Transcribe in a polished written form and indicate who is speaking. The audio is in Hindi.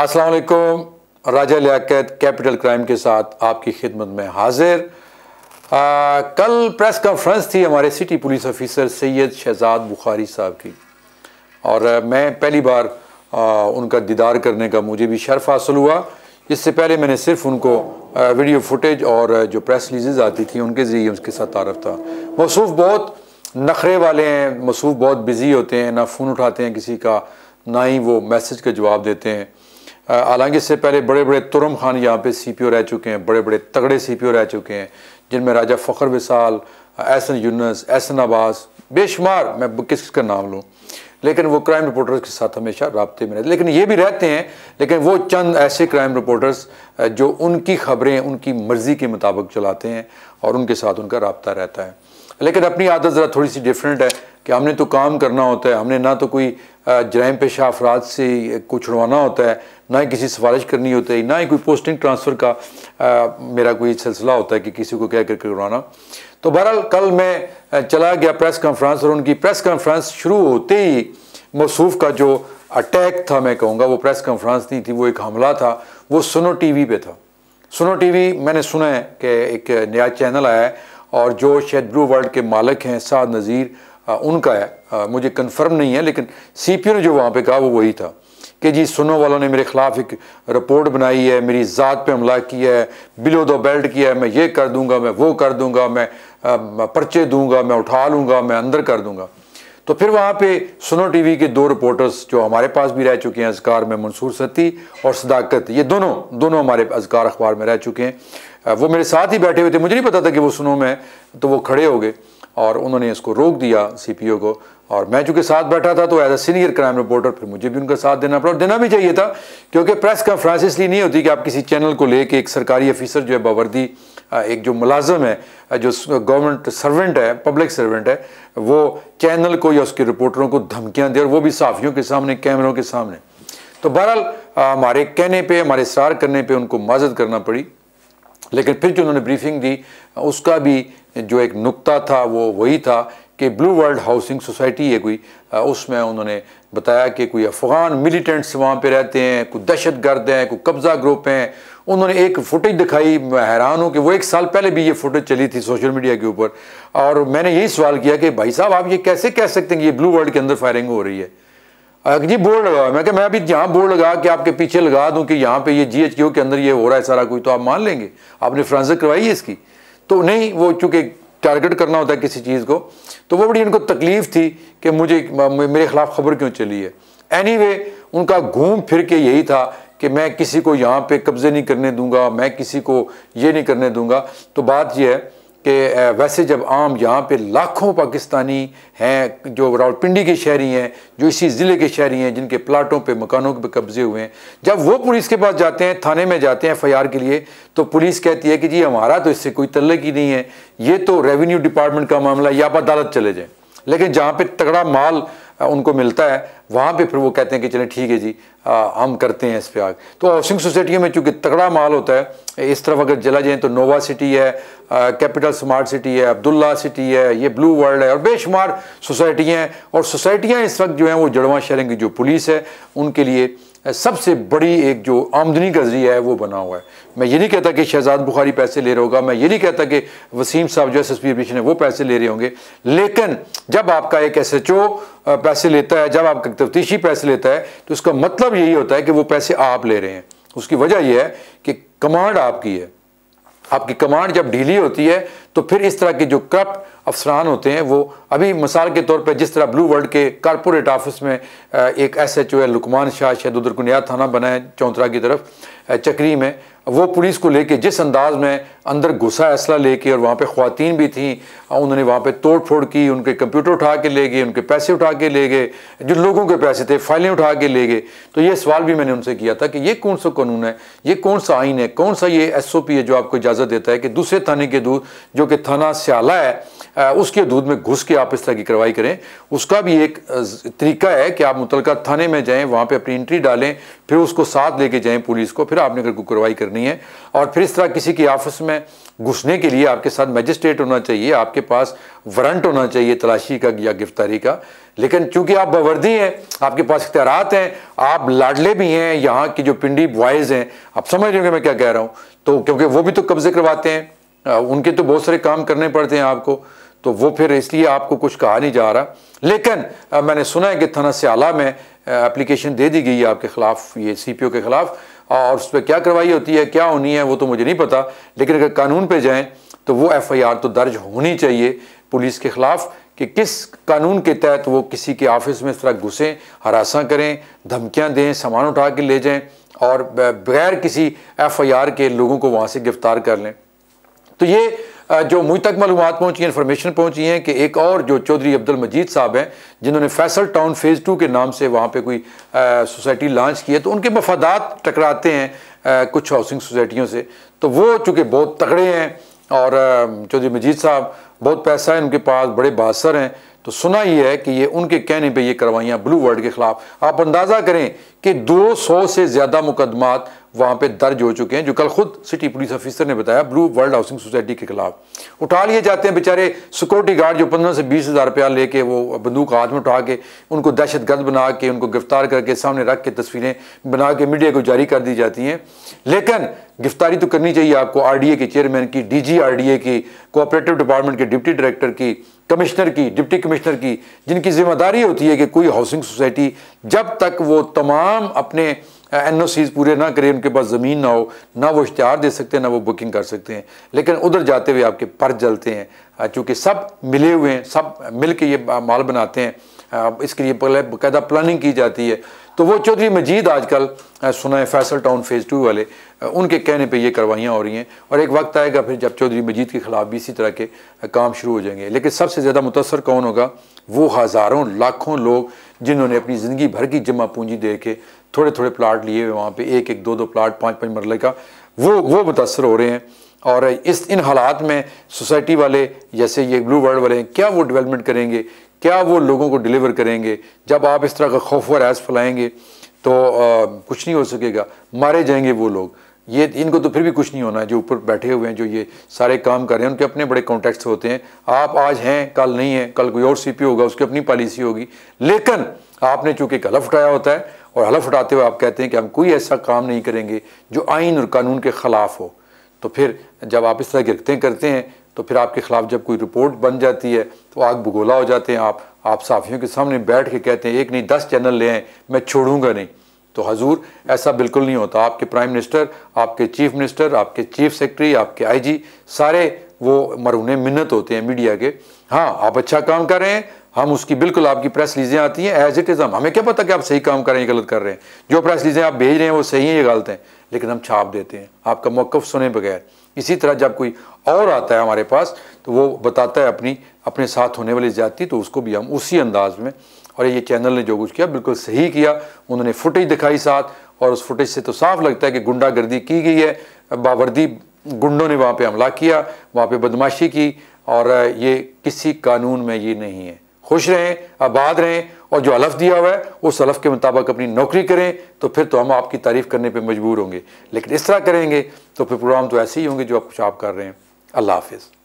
Speaker 1: अस्सलाम वालेकुम। राजा लियाकत कैपिटल क्राइम के साथ आपकी खिदमत में हाजिर। कल प्रेस कॉन्फ्रेंस थी हमारे city police officer Syed Shahzad Bukhari साहब की, और मैं पहली बार उनका दीदार करने का मुझे भी शर्फ हासिल हुआ। इससे पहले मैंने सिर्फ उनको वीडियो फुटेज और जो प्रेस रिलीज़ आती थी उनके ज़रिए उसके साथ तारफ़ था। मौसूफ़ बहुत नखरे वाले हैं, मौसूफ़ बहुत बिज़ी होते हैं, ना फ़ोन उठाते हैं किसी का, ना ही वो मैसेज का जवाब देते हैं। हालांकि इससे पहले बड़े बड़े तुरम खान यहाँ पे CPO रह चुके हैं, बड़े बड़े तगड़े CPO रह चुके हैं, जिनमें राजा फ़खर विसाल, एहसन यूनुस, एहसन अब्बास, बेशुमार, मैं किसका नाम लूँ, लेकिन वो क्राइम रिपोर्टर्स के साथ हमेशा राब्ते में रहते। लेकिन ये भी रहते हैं, लेकिन वो चंद ऐसे क्राइम रिपोर्टर्स जो उनकी ख़बरें उनकी मर्ज़ी के मुताबिक चलाते हैं और उनके साथ उनका राब्ता रहता है। लेकिन अपनी आदत ज़रा थोड़ी सी डिफरेंट है कि हमने तो काम करना होता है, हमने ना तो कोई जराइम पेशा अफराद से को छुड़वाना होता है, ना ही किसी सिफारिश करनी होती है, ना ही कोई पोस्टिंग ट्रांसफ़र का मेरा कोई सिलसिला होता है कि किसी को कह कर करवाना। तो बहरहाल कल मैं चला गया प्रेस कॉन्फ्रेंस, और उनकी प्रेस कॉन्फ्रेंस शुरू होते ही मौसूफ़ का जो अटैक था, मैं कहूँगा वो प्रेस कॉन्फ्रेंस नहीं थी, वो एक हमला था, वो सुनो TV पे था। सुनो TV मैंने सुना है कि एक नया चैनल आया है और जो शायद ब्लू वर्ल्ड के मालिक हैं साद नज़ीर, उनका है, मुझे कंफर्म नहीं है, लेकिन CPO ने जो वहाँ पे कहा वो वही था कि जी सुनो वालों ने मेरे ख़िलाफ़ एक रिपोर्ट बनाई है, मेरी ज़ात पे हमला किया है, बिलो दो बेल्ट किया है, मैं ये कर दूंगा, मैं वो कर दूंगा, मैं पर्चे दूंगा, मैं उठा लूँगा, मैं अंदर कर दूंगा। तो फिर वहाँ पे सुनो TV के दो रिपोर्टर्स जो हमारे पास भी रह चुके हैं अज़कार में, मंसूर सत्ती और सदाकत, ये दोनों हमारे अज़कार अखबार में रह चुके हैं, वो मेरे साथ ही बैठे हुए थे। मुझे नहीं पता था कि वो सुनो में, तो वो खड़े हो गए और उन्होंने इसको रोक दिया CPO को, और मैं चूँकि साथ बैठा था तो as a senior crime reporter फिर मुझे भी उनका साथ देना पड़ा, और देना भी चाहिए था, क्योंकि प्रेस कॉन्फ्रेंस इसलिए नहीं होती कि आप किसी चैनल को लेके एक सरकारी अफिसर जो है बावर्दी, एक जो मुलाजम है, जो गवर्नमेंट सर्वेंट है, पब्लिक सर्वेंट है, वो चैनल को या उसके रिपोर्टरों को धमकियाँ दे, और वो भी साफ़ियों के सामने, कैमरों के सामने। तो बहरहाल हमारे कहने पर, हमारे इसरार करने पर उनको माज़रत करना पड़ी। लेकिन फिर जो उन्होंने ब्रीफिंग दी उसका भी जो एक नुक्ता था वो वही था कि ब्लू वर्ल्ड हाउसिंग सोसाइटी है कोई, उसमें उन्होंने बताया कि कोई अफ़गान मिलिटेंट्स वहाँ पे रहते हैं, कोई दहशतगर्द हैं, कोई कब्ज़ा ग्रुप हैं। उन्होंने एक फुटेज दिखाई, मैं हैरान हूँ कि वो 1 साल पहले भी ये फुटेज चली थी सोशल मीडिया के ऊपर, और मैंने यही सवाल किया कि भाई साहब आप ये कैसे कह सकते हैं कि ये ब्लू वर्ल्ड के अंदर फायरिंग हो रही है। जी बोर्ड लगा, मैं क्या मैं अभी यहाँ बोर्ड लगा के आपके पीछे लगा दूं कि यहाँ पे ये GHQ के अंदर ये हो रहा है सारा कोई, तो आप मान लेंगे? आपने फ्रांसिक करवाई है इसकी? तो नहीं, वो चूँकि टारगेट करना होता है किसी चीज़ को, तो वो बड़ी इनको तकलीफ़ थी कि मेरे ख़िलाफ़ खबर क्यों चली है। एनीवे उनका घूम फिर के यही था कि मैं किसी को यहाँ पे कब्ज़े नहीं करने दूंगा, मैं किसी को ये नहीं करने दूंगा। तो बात यह है कि वैसे जब आम यहाँ पे लाखों पाकिस्तानी हैं जो रावलपिंडी के शहरी हैं, जो इसी ज़िले के शहरी हैं, जिनके प्लाटों पे, मकानों पे कब्ज़े हुए हैं, जब वो पुलिस के पास जाते हैं, थाने में जाते हैं FIR के लिए, तो पुलिस कहती है कि जी हमारा तो इससे कोई तल्लुक़ ही नहीं है, ये तो रेवेन्यू डिपार्टमेंट का मामला, या आप अदालत चले जाएँ। लेकिन जहाँ पे तगड़ा माल उनको मिलता है वहाँ पे फिर वो कहते हैं कि चलें ठीक है जी, हम करते हैं इस पे आग। तो हाउसिंग सोसाइटियों में चूँकि तगड़ा माल होता है, इस तरफ अगर चला जाएँ तो नोवा सिटी है, कैपिटल स्मार्ट सिटी है, अब्दुल्ला सिटी है, ये ब्लू वर्ल्ड है, और बेशुमार सोसाइटियाँ हैं। और सोसाइटियाँ इस वक्त जो हैं वो जड़वा शहर की जो पुलिस है उनके लिए सबसे बड़ी एक जो आमदनी का ज़रिया है वो बना हुआ है। मैं ये नहीं कहता कि शहजाद बुखारी पैसे ले रहा होगा, मैं ये नहीं कहता कि वसीम साहब जो SSP ऑपरेशन है वो पैसे ले रहे होंगे, लेकिन जब आपका एक SHO पैसे लेता है, जब आपका तफ्तीशी पैसे लेता है, तो उसका मतलब यही होता है कि वो पैसे आप ले रहे हैं। उसकी वजह यह है कि कमांड आपकी है। आपकी कमांड जब ढीली होती है तो फिर इस तरह के जो करप्ट अफसरान होते हैं, वो अभी मिसाल के तौर पे जिस तरह ब्लू वर्ल्ड के कारपोरेट ऑफिस में एक SHO है लुकमान शाह, शायद उधर को नया थाना बना है चौंतरा की तरफ चक्री में, वो पुलिस को लेके जिस अंदाज में अंदर घुसा असला लेके, और वहाँ पे ख़वातीन भी थी, उन्होंने वहाँ पे तोड़ फोड़ की, उनके कंप्यूटर उठा के ले गए, उनके पैसे उठा के ले गए, जो लोगों के पैसे थे फाइलें उठा के ले गए। तो ये सवाल भी मैंने उनसे किया था कि ये कौन सा कानून है, ये कौन सा आइन है, कौन सा ये SOP है जो आपको इजाज़त देता है कि दूसरे थाने के दूर, जो कि थाना स्याला है, उसकी हदूद में घुस के आप इस तरह की कार्रवाई करें। उसका भी एक तरीका है कि आप मुतलका थाने में जाएं, वहाँ पे अपनी एंट्री डालें, फिर उसको साथ लेके जाएं पुलिस को, फिर आपने अगर कोई कार्रवाई करनी है। और फिर इस तरह किसी की ऑफिस में घुसने के लिए आपके साथ मजिस्ट्रेट होना चाहिए, आपके पास वारंट होना चाहिए तलाशी का या गिरफ्तारी का। लेकिन चूंकि आप बावर्दी हैं, आपके पास इख्तियारात हैं, आप लाडले भी हैं, यहाँ की जो पिंडी बॉयज़ हैं, आप समझ रहे हो मैं क्या कह रहा हूँ, तो क्योंकि वो भी तो कब्जे करवाते हैं, उनके तो बहुत सारे काम करने पड़ते हैं आपको, तो वो फिर इसलिए आपको कुछ कहा नहीं जा रहा। लेकिन मैंने सुना है कि थाना सियाला में एप्लीकेशन दे दी गई है आपके ख़िलाफ़, ये CPO के ख़िलाफ़, और उस पर क्या कार्रवाई होती है, क्या होनी है, वो तो मुझे नहीं पता। लेकिन अगर कानून पे जाएं तो वो FIR तो दर्ज होनी चाहिए पुलिस के ख़िलाफ़ कि किस कानून के तहत वो किसी के ऑफिस में इस तरह घुसें, हरासा करें, धमकियां दें, सामान उठा के ले जाएं और बगैर किसी FIR के लोगों को वहाँ से गिरफ्तार कर लें। तो ये जो मुझ तक मालूमात पहुँची, इन्फॉर्मेशन पहुँची है कि एक और जो चौधरी अब्दुल मजीद साहब हैं, जिन्होंने फैसल टाउन फ़ेज़ 2 के नाम से वहाँ पे कोई सोसाइटी लॉन्च की है, तो उनके मफादात टकराते हैं कुछ हाउसिंग सोसाइटियों से। तो वो चूँकि बहुत तगड़े हैं और चौधरी मजीद साहब बहुत पैसा है उनके पास, बड़े बासर हैं, तो सुना ही है कि ये उनके कहने पे ये कार्रवाइयाँ ब्लू वर्ल्ड के ख़िलाफ़, आप अंदाज़ा करें कि 200 से ज़्यादा मुकदमात वहाँ पे दर्ज हो चुके हैं, जो कल खुद सिटी पुलिस ऑफिसर ने बताया, ब्लू वर्ल्ड हाउसिंग सोसाइटी के खिलाफ उठा लिए जाते हैं। बेचारे सिक्योरिटी गार्ड जो 15 से 20 हज़ार रुपया लेके वो बंदूक हाथ में उठा के उनको दहशत गर्द बना के उनको गिरफ्तार करके सामने रख के तस्वीरें बना के मीडिया को जारी कर दी जाती हैं। लेकिन गिरफ्तारी तो करनी चाहिए आपको RDA के चेयरमैन की, DG RDA की, कोऑपरेटिव डिपार्टमेंट के डिप्टी डायरेक्टर की, कमिश्नर की, डिप्टी कमिश्नर की, जिनकी जिम्मेदारी होती है कि कोई हाउसिंग सोसाइटी जब तक वो तमाम अपने NOCs पूरे ना करें, उनके पास ज़मीन ना हो, ना वो इश्तिहार दे सकते हैं, ना वो बुकिंग कर सकते हैं। लेकिन उधर जाते हुए आपके पर जलते हैं, चूँकि सब मिले हुए हैं, सब मिल के ये माल बनाते हैं, इसके लिए पहले बाकायदा प्लानिंग की जाती है। तो वो चौधरी मजीद आजकल सुना है फैसल टाउन फ़ेज़ 2 वाले, उनके कहने पे ये कार्रवाइयाँ हो रही हैं और एक वक्त आएगा फिर जब चौधरी मजीद के ख़िलाफ़ भी इसी तरह के काम शुरू हो जाएंगे। लेकिन सबसे ज़्यादा मुतासर कौन होगा? वो हज़ारों लाखों लोग जिन्होंने अपनी ज़िंदगी भर की जमा पूंजी दे के थोड़े थोड़े प्लाट लिए हुए वहाँ पे, एक एक दो दो प्लाट, 5-5 मरले का, वो मुतासर हो रहे हैं। और इन हालात में सोसाइटी वाले जैसे ये ब्लू वर्ल्ड वाले हैं, क्या वो डेवलपमेंट करेंगे, क्या वो लोगों को डिलीवर करेंगे? जब आप इस तरह का खौफ व रैस फैलाएंगे तो कुछ नहीं हो सकेगा, मारे जाएंगे वो लोग। ये इनको तो फिर भी कुछ नहीं होना है, जो ऊपर बैठे हुए हैं, जो ये सारे काम कर रहे हैं, उनके अपने बड़े कॉन्टेक्ट्स होते हैं। आप आज हैं, कल नहीं है, कल कोई और CP होगा, उसकी अपनी पॉलिसी होगी। लेकिन आपने चूँकि एक हलफ उठाया होता है और हलफ उठाते हुए आप कहते हैं कि हम कोई ऐसा काम नहीं करेंगे जो आइन और कानून के ख़िलाफ़ हो, तो फिर जब आप इस तरह गिरफ्तें करते हैं तो फिर आपके ख़िलाफ़ जब कोई रिपोर्ट बन जाती है तो आग बगोला हो जाते हैं। आप साफ़ियों के सामने बैठ के कहते हैं एक नहीं 10 चैनल ले आएँ, मैं छोड़ूंगा नहीं। तो हजूर ऐसा बिल्कुल नहीं होता। आपके प्राइम मिनिस्टर, आपके चीफ मिनिस्टर, आपके चीफ सेक्रेटरी, आपके IG सारे वो मरहूने मिन्नत होते हैं मीडिया के। हाँ, आप अच्छा काम कर रहे हैं, हम उसकी बिल्कुल, आपकी प्रेस रिलीजें आती हैं एज इट इज़, हमें क्या पता कि आप सही काम कर रहे हैं गलत कर रहे हैं। जो प्रेस रिलीजें आप भेज रहे हैं वो सही हैं या गलत हैं, लेकिन हम छाप देते हैं आपका मौक़िफ़ सुने बगैर। इसी तरह जब कोई और आता है हमारे पास तो वो बताता है अपने साथ होने वाली ज़्यादती, तो उसको भी हम उसी अंदाज में, और ये चैनल ने जो कुछ किया बिल्कुल सही किया। उन्होंने फुटेज दिखाई साथ, और उस फुटेज से तो साफ लगता है कि गुंडागर्दी की गई है, बावर्दी गुंडों ने वहाँ पे हमला किया, वहाँ पे बदमाशी की, और ये किसी कानून में ये नहीं है। खुश रहें, आबाद रहें, और जो हलफ दिया हुआ है उस हलफ के मुताबिक अपनी नौकरी करें, तो फिर तो हम आपकी तारीफ़ करने पे मजबूर होंगे। लेकिन इस तरह करेंगे तो फिर प्रोग्राम तो ऐसे ही होंगे जो आप कुछ आप कर रहे हैं। अल्लाह हाफिज़।